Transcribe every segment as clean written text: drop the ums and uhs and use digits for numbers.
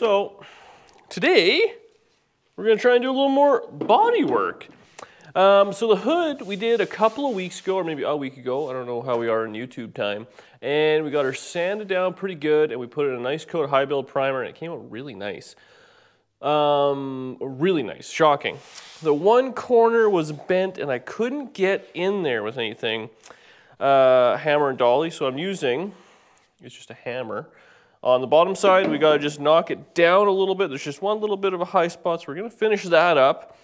So today we're going to try and do a little more body work. So the hood we did a couple of weeks ago, or maybe a week ago. I don't know how we are in YouTube time. And we got her sanded down pretty good, and we put in a nice coat of high build primer, and it came out really nice. Really nice, shocking. The one corner was bent, and I couldn't get in there with anything, hammer and dolly. So I'm using, it's just a hammer. On the bottom side, we got to just knock it down a little bit. There's just one little bit of a high spot, so we're going to finish that up.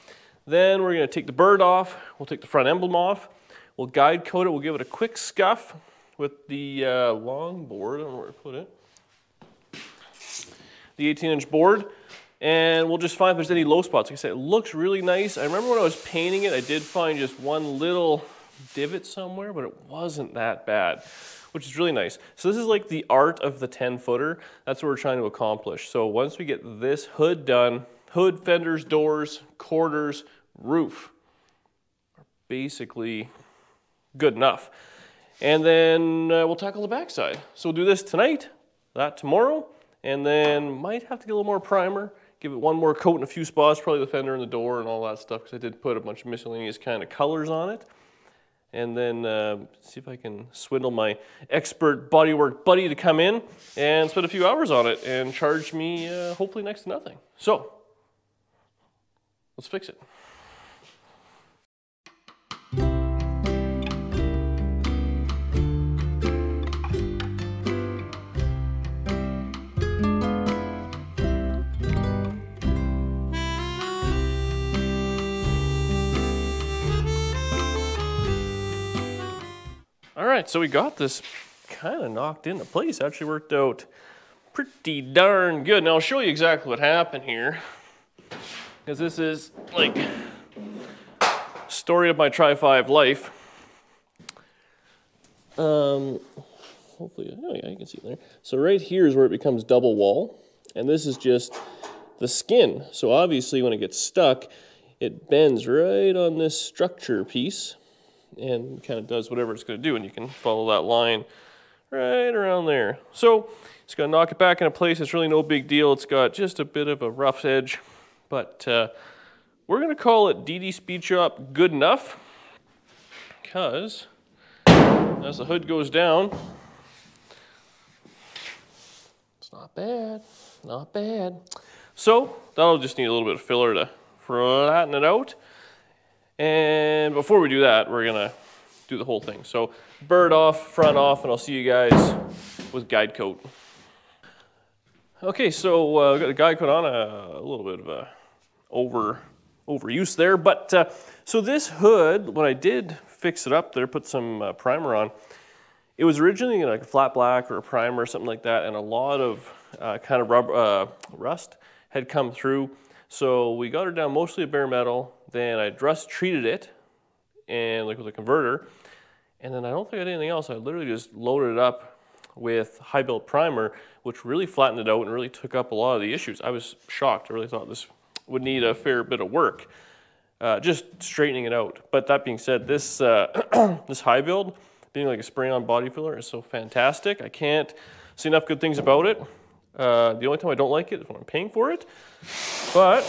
Then we're going to take the bird off. We'll take the front emblem off. We'll guide coat it. We'll give it a quick scuff with the long board. I don't know where to put it. The 18-inch board. And we'll just find if there's any low spots. Like I said, it looks really nice. I remember when I was painting it, I did find just one little divot somewhere, but it wasn't that bad, which is really nice. So this is like the art of the 10-footer. That's what we're trying to accomplish. So once we get this hood done, hood, fenders, doors, quarters, roof are basically good enough. And then we'll tackle the backside. So we'll do this tonight, that tomorrow, and then might have to get a little more primer, give it one more coat in a few spots, probably the fender and the door and all that stuff, because I did put a bunch of miscellaneous kind of colors on it. And then see if I can swindle my expert bodywork buddy to come in and spend a few hours on it and charge me hopefully next to nothing. So let's fix it. All right, so we got this kind of knocked into place. Actually worked out pretty darn good. Now I'll show you exactly what happened here, because this is like story of my Tri-5 life. Hopefully, oh yeah, you can see it there. So right here is where it becomes double wall, and this is just the skin. So obviously when it gets stuck, it bends right on this structure piece and kind of does whatever it's going to do, and you can follow that line right around there. So it's going to knock it back into place. It's really no big deal. It's got just a bit of a rough edge, but we're going to call it DD Speed Shop good enough, because as the hood goes down, it's not bad, not bad. So that'll just need a little bit of filler to flatten it out. And before we do that, we're gonna do the whole thing. So bird off, front off, and I'll see you guys with guide coat. Okay, so we got the guide coat on, a little bit of a overuse there, but so this hood, when I did fix it up there, put some primer on, it was originally like a flat black or a primer or something like that, and a lot of kind of rubber, rust had come through. So we got her down mostly to bare metal. Then I rust treated it, and like with a converter, and then I don't think I did anything else. I literally just loaded it up with high build primer, which really flattened it out and really took up a lot of the issues. I was shocked. I really thought this would need a fair bit of work, just straightening it out. But that being said, this this high build, being like a spray-on body filler, is so fantastic. I can't say enough good things about it. The only time I don't like it is when I'm paying for it, but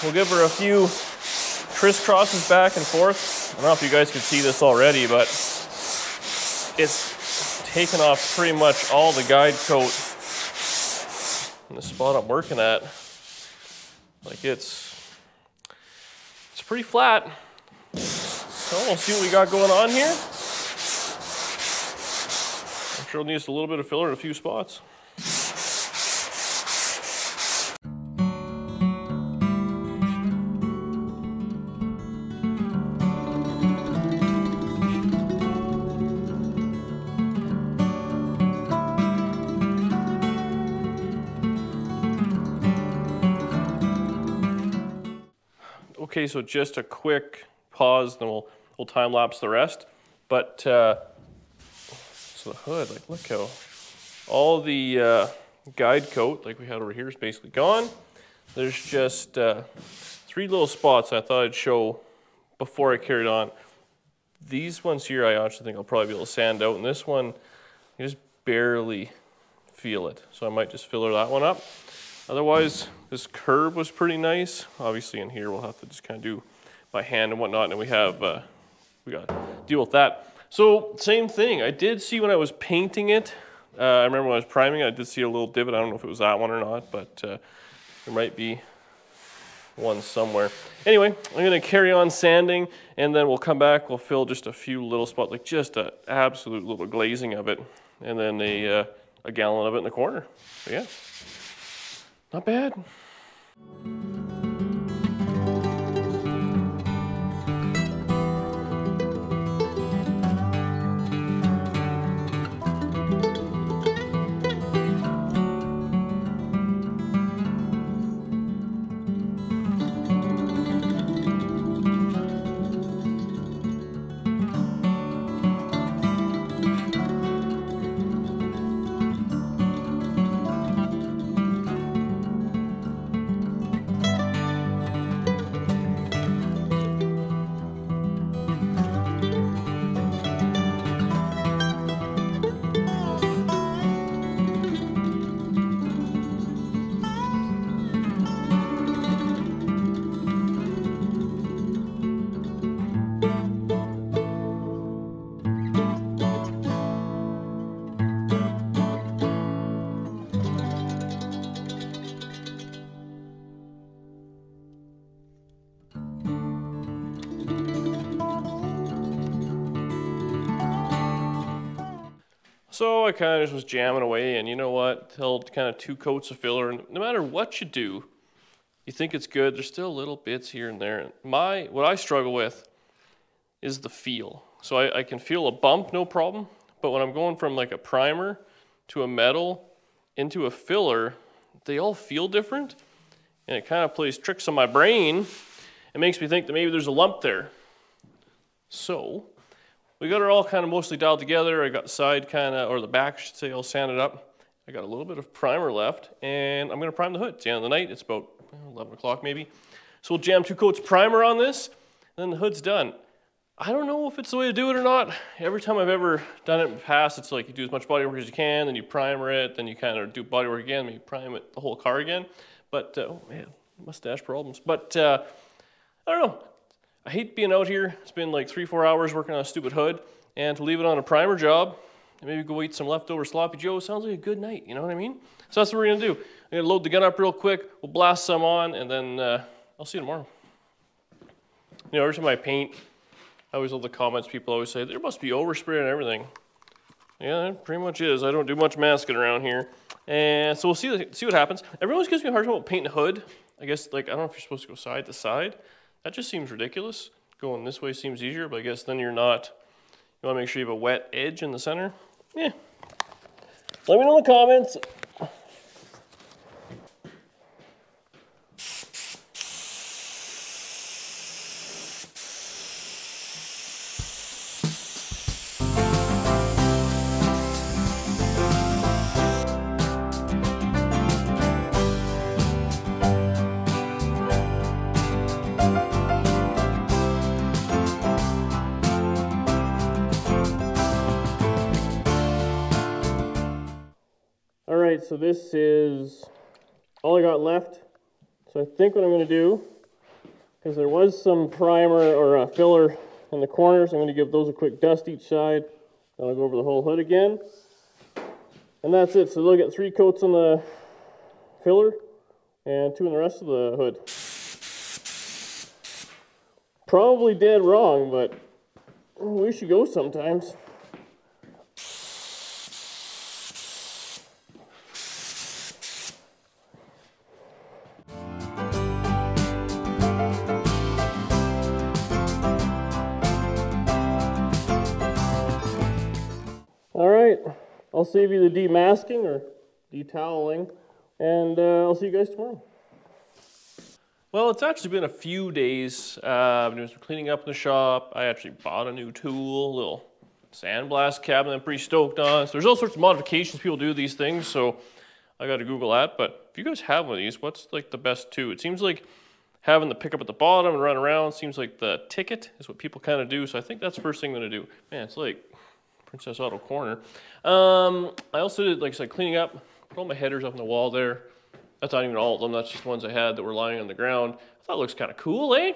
we'll give her a few crisscrosses back and forth. I don't know if you guys can see this already, but it's taken off pretty much all the guide coat in the spot I'm working at. Like it's pretty flat. So we'll see what we got going on here. I'm sure it'll need just a little bit of filler in a few spots. Okay, so just a quick pause, then we'll time lapse the rest. But so the hood, like look how all the guide coat like we had over here is basically gone. There's just 3 little spots I thought I'd show before I carried on. These ones here I actually think I'll probably be able to sand out, and this one you just barely feel it. So I might just filler that one up. Otherwise, this curve was pretty nice. Obviously in here, we'll have to just kind of do by hand and whatnot, and we got to deal with that. So same thing, I did see when I was painting it, I remember when I was priming it, I did see a little divot. I don't know if it was that one or not, but there might be one somewhere. Anyway, I'm gonna carry on sanding, and then we'll come back, we'll fill just a few little spots, like just an absolute little glazing of it, and then a gallon of it in the corner. So yeah, not bad. So I kind of just was jamming away, and you know what, held kind of 2 coats of filler, and no matter what you do, you think it's good, there's still little bits here and there. What I struggle with is the feel. So I can feel a bump, no problem, but when I'm going from like a primer to a metal into a filler, they all feel different, and it kind of plays tricks on my brain. It makes me think that maybe there's a lump there. So we got it all kind of mostly dialed together. I got the side kind of, or the back, I should say, all sanded up. I got a little bit of primer left, and I'm going to prime the hood. It's the end of the night. It's about 11 o'clock maybe. So we'll jam 2 coats primer on this, and then the hood's done. I don't know if it's the way to do it or not. Every time I've ever done it in the past, it's like you do as much body work as you can, then you primer it, then you kind of do body work again, then you prime it, the whole car again. But, oh man, mustache problems. But I don't know. I hate being out here. It's been like 3-4 hours working on a stupid hood, and to leave it on a primer job and maybe go eat some leftover sloppy joe sounds like a good night, you know what I mean? So that's what we're gonna do. I'm gonna load the gun up real quick, we'll blast some on, and then I'll see you tomorrow. You know, every time I paint, I always love the comments. People always say, there must be overspray and everything. Yeah, it pretty much is. I don't do much masking around here. And so we'll see what happens. Everyone always gives me a hard time about painting a hood. I guess, like, I don't know if you're supposed to go side to side. That just seems ridiculous. Going this way seems easier, but I guess then you're not, you want to make sure you have a wet edge in the center. Yeah. Let me know in the comments. Alright, so this is all I got left. So I think what I'm going to do, because there was some primer or filler in the corners, I'm going to give those a quick dust each side. Then I'll go over the whole hood again. And that's it. So they'll get 3 coats on the filler and 2 in the rest of the hood. Probably dead wrong, but we should go sometimes. Alright, I'll save you the demasking or detoweling, and I'll see you guys tomorrow. Well, it's actually been a few days. I've been doing some cleaning up in the shop. I actually bought a new tool, a little sandblast cabinet I'm pretty stoked on. So there's all sorts of modifications people do to these things, so I got to Google that. But if you guys have one of these, what's like the best two? It seems like having the pickup at the bottom and run around seems like the ticket is what people kind of do. So I think that's the first thing I'm going to do. Man, it's like Princess Auto Corner. I also did, like I said, cleaning up, put all my headers up on the wall there. That's not even all of them, that's just ones I had that were lying on the ground. I thought it looks kind of cool, eh?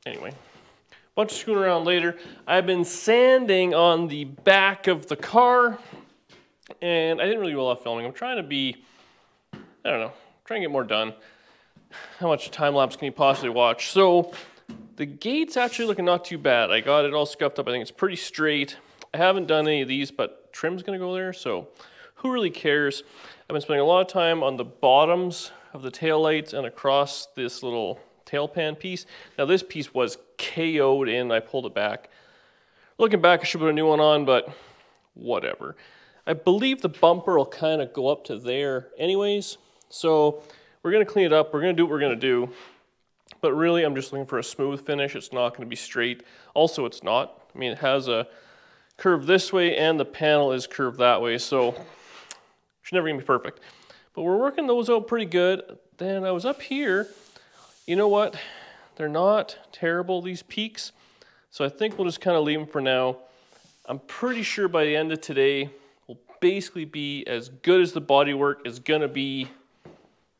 Anyway, bunch of screwing around later. I've been sanding on the back of the car, and I didn't really do a lot of filming. I'm trying to be, I don't know, trying to get more done. How much time lapse can you possibly watch? So the gate's actually looking not too bad. I got it all scuffed up. I think it's pretty straight. I haven't done any of these, but trim's gonna go there, so who really cares? I've been spending a lot of time on the bottoms of the taillights and across this little tail pan piece. Now this piece was KO'd in, I pulled it back. Looking back, I should put a new one on, but whatever. I believe the bumper will kind of go up to there anyways. So we're gonna clean it up, we're gonna do what we're gonna do. But really, I'm just looking for a smooth finish. It's not gonna be straight. Also, it's not. I mean, it has a curve this way and the panel is curved that way, so it's never gonna be perfect. But we're working those out pretty good. Then I was up here. You know what? They're not terrible, these peaks. So I think we'll just kind of leave them for now. I'm pretty sure by the end of today, will basically be as good as the bodywork is gonna be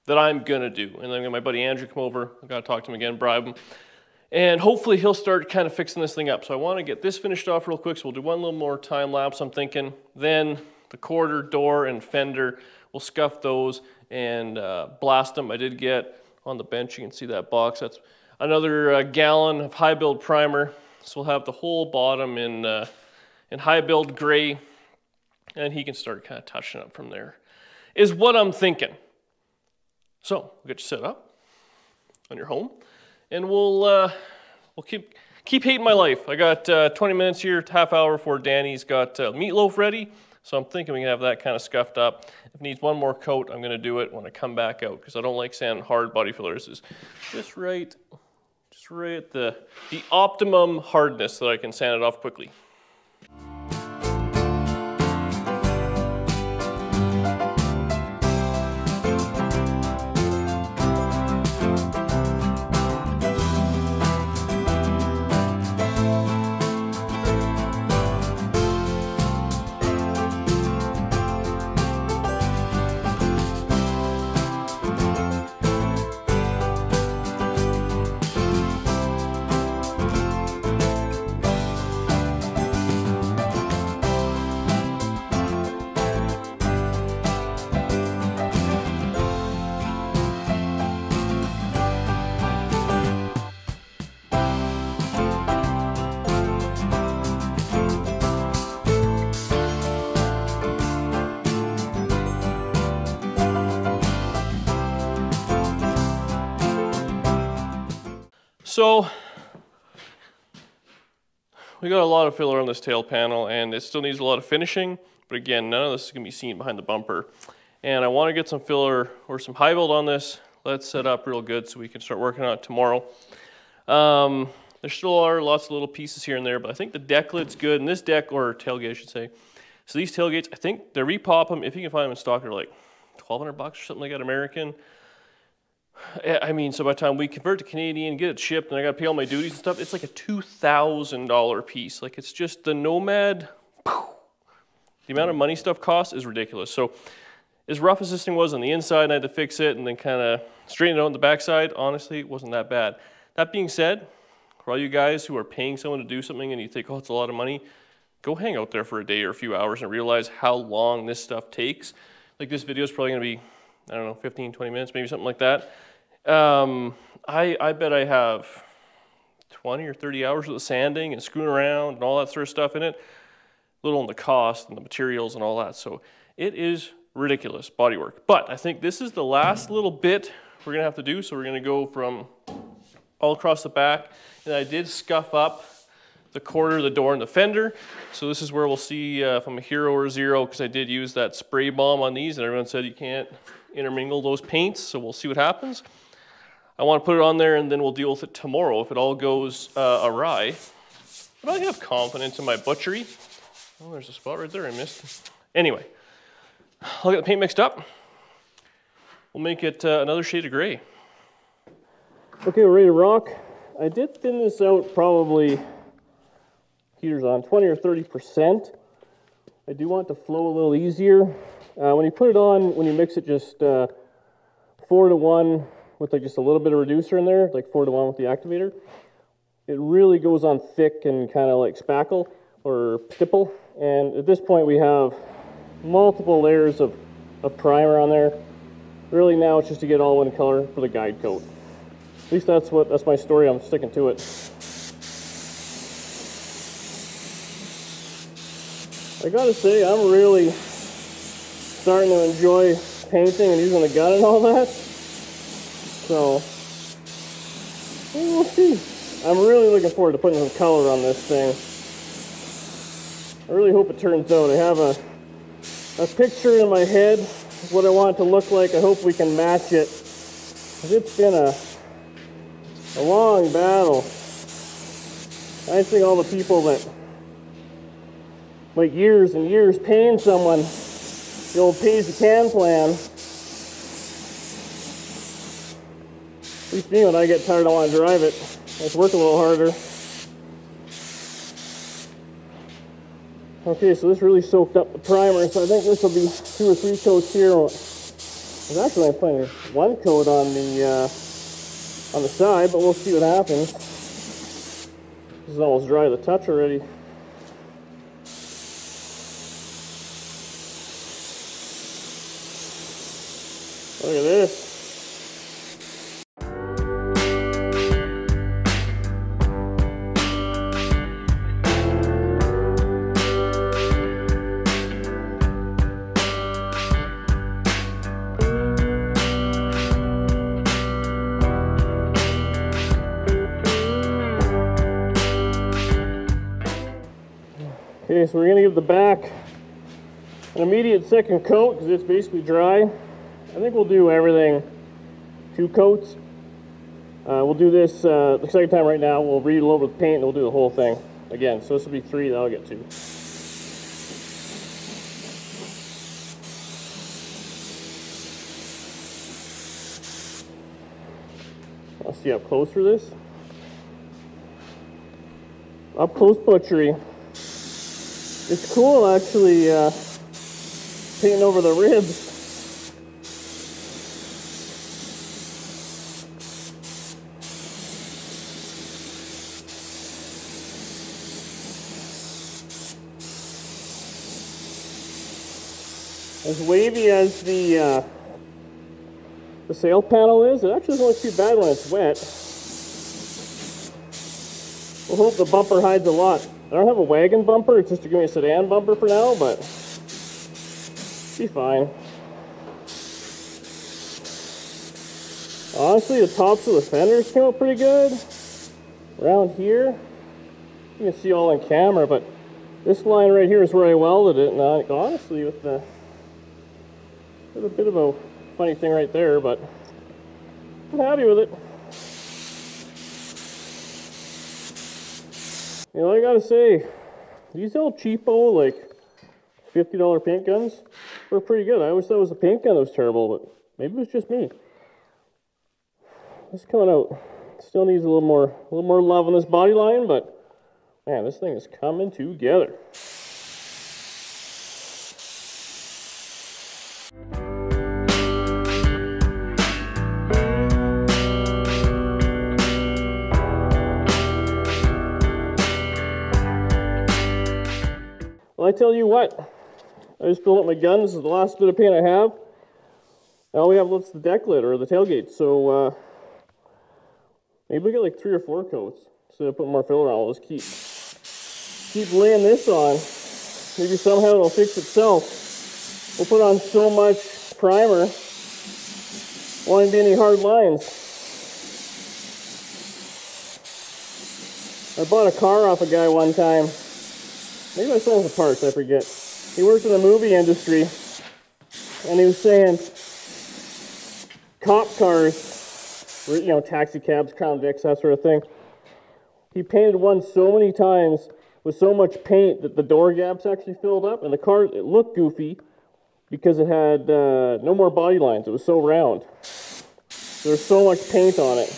that I'm gonna do. And then I'm gonna my buddy Andrew come over. I gotta talk to him again, bribe him. And hopefully he'll start kind of fixing this thing up. So I wanna get this finished off real quick, so we'll do one little more time lapse, I'm thinking. Then the quarter, door, and fender, we'll scuff those and blast them. I did get on the bench, you can see that box. That's another gallon of high build primer. So we'll have the whole bottom in high build gray, and he can start kind of touching up from there, is what I'm thinking. So we'll get you set up on your home, and we'll keep hating my life. I got 20 minutes here, half hour before Danny's got meatloaf ready. So I'm thinking we can have that kind of scuffed up. If it needs one more coat, I'm gonna do it when I come back out, because I don't like sanding hard body fillers. Is just right at the optimum hardness so that I can sand it off quickly. So we got a lot of filler on this tail panel, and it still needs a lot of finishing, but again, none of this is gonna be seen behind the bumper. And I wanna get some filler or some high build on this. Let's set up real good so we can start working on it tomorrow. There still are lots of little pieces here and there, but I think the deck lid's good, and this deck, or tailgate I should say. So these tailgates, I think they repop them, if you can find them in stock, they're like 1,200 bucks or something like that, American. I mean, so by the time we convert to Canadian, get it shipped, and I got to pay all my duties and stuff, it's like a $2,000 piece. Like, it's just the Nomad, the amount of money stuff costs is ridiculous. So as rough as this thing was on the inside, and I had to fix it and then kind of straighten it out on the backside, honestly, it wasn't that bad. That being said, for all you guys who are paying someone to do something and you think, oh, it's a lot of money, go hang out there for a day or a few hours and realize how long this stuff takes. Like, this video is probably going to be, I don't know, 15, 20 minutes, maybe something like that. I bet I have 20 or 30 hours of sanding and screwing around and all that sort of stuff in it. Little on the cost and the materials and all that. So it is ridiculous bodywork. But I think this is the last little bit we're gonna have to do. So we're gonna go from all across the back. And I did scuff up the quarter, the door, and the fender. So this is where we'll see if I'm a hero or zero, because I did use that spray bomb on these and everyone said you can't intermingle those paints. So we'll see what happens. I want to put it on there and then we'll deal with it tomorrow if it all goes awry. But I have confidence in my butchery. Oh, there's a spot right there I missed. Anyway, I'll get the paint mixed up. We'll make it another shade of gray. Okay, we're ready to rock. I did thin this out probably, heater's on, 20 or 30%. I do want it to flow a little easier. When you put it on, when you mix it just 4-to-1 with like just a little bit of reducer in there, like 4-to-1 with the activator, it really goes on thick and kind of like spackle or stipple. And at this point we have multiple layers of primer on there. Really now it's just to get all one color for the guide coat. At least that's my story. I'm sticking to it. I gotta say, I'm really starting to enjoy painting and using the gun and all that. So, we'll see. I'm really looking forward to putting some color on this thing. I really hope it turns out. I have a picture in my head of what I want it to look like. I hope we can match it. 'Cause it's been a long battle. I think all the people that like years and years paying someone the old pay-as-you-can plan. At least me, when I get tired, I want to drive it. Let's work a little harder. Okay, so this really soaked up the primer, so I think this will be 2 or 3 coats here. I was actually putting 1 coat on the side, but we'll see what happens. This is almost dry to the touch already. Look at this. Okay, so we're going to give the back an immediate second coat because it's basically dry. I think we'll do everything 2 coats. We'll do this the second time right now. We'll read it over with paint and we'll do the whole thing again. So this will be 3, that'll get 2. I'll see up close for this. Up close butchery. It's cool actually painting over the ribs. As wavy as the sail panel is, it actually doesn't look too bad when it's wet. We'll hope the bumper hides a lot. I don't have a wagon bumper, it's just to give me a sedan bumper for now, but be fine. Honestly, the tops of the fenders came out pretty good. Around here, you can see all on camera, but this line right here is where I welded it, and honestly, with a bit of a funny thing right there, but I'm happy with it. You know, I gotta say, these old cheapo, like $50 paint guns were pretty good. I always thought it was the paint gun that was terrible, but maybe it was just me. It's coming out. Still needs a little more love on this body line, but man, this thing is coming together. Well, I tell you what, I just filled up my gun. This is the last bit of paint I have. All we have left is the deck lid or the tailgate. So maybe we get like 3 or 4 coats instead of putting more filler on. We'll just keep laying this on. Maybe somehow it'll fix itself. We'll put on so much primer, won't be any hard lines. I bought a car off a guy one time. Maybe I sold the parts, I forget. He worked in the movie industry, and he was saying cop cars, you know, taxi cabs, Crown Vics, that sort of thing. He painted one so many times with so much paint that the door gaps actually filled up, and the car, it looked goofy because it had no more body lines. It was so round. There was so much paint on it.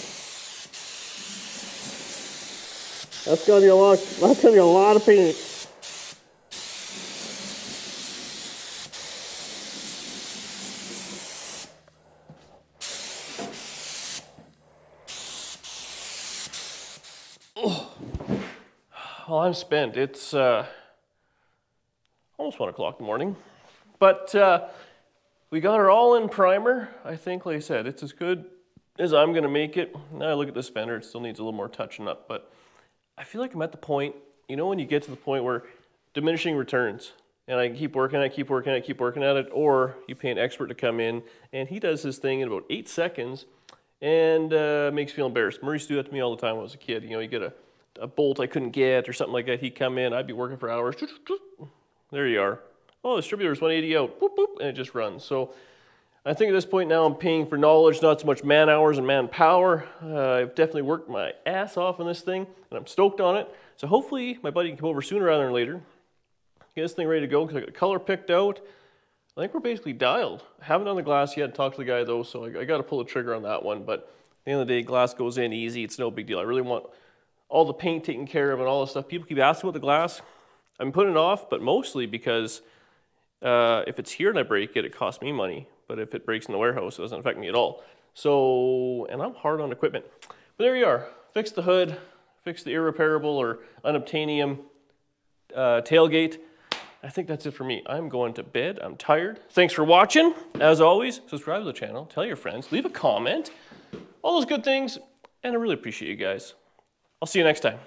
That's gonna be a lot of paint. Oh. Well, I'm spent. It's almost 1 o'clock in the morning. But we got her all in primer. I think, like I said, it's as good as I'm gonna make it. Now I look at this fender, it still needs a little more touching up, but I feel like I'm at the point, you know, when you get to the point where diminishing returns, and I can keep working at it, keep working at it, keep working at it, or you pay an expert to come in, and he does his thing in about 8 seconds, and makes me feel embarrassed. Maurice used to do that to me all the time when I was a kid. You know, you get a bolt I couldn't get or something like that, he'd come in, I'd be working for hours. There you are. Oh, the distributor's 180 out, boop, boop, and it just runs. So I think at this point now I'm paying for knowledge, not so much man hours and manpower. I've definitely worked my ass off on this thing, and I'm stoked on it. So hopefully my buddy can come over sooner rather than later, get this thing ready to go, because I got the color picked out. I think we're basically dialed. I haven't done the glass yet, talked to the guy though, so I got to pull the trigger on that one. But at the end of the day, glass goes in easy, it's no big deal. I really want all the paint taken care of and all this stuff. People keep asking about the glass. I'm putting it off, but mostly because if it's here and I break it, it costs me money. But if it breaks in the warehouse, it doesn't affect me at all. So, and I'm hard on equipment. But there you are. Fix the hood, fix the irreparable or unobtainium tailgate. I think that's it for me. I'm going to bed. I'm tired. Thanks for watching. As always, subscribe to the channel, tell your friends, leave a comment, all those good things, and I really appreciate you guys. I'll see you next time.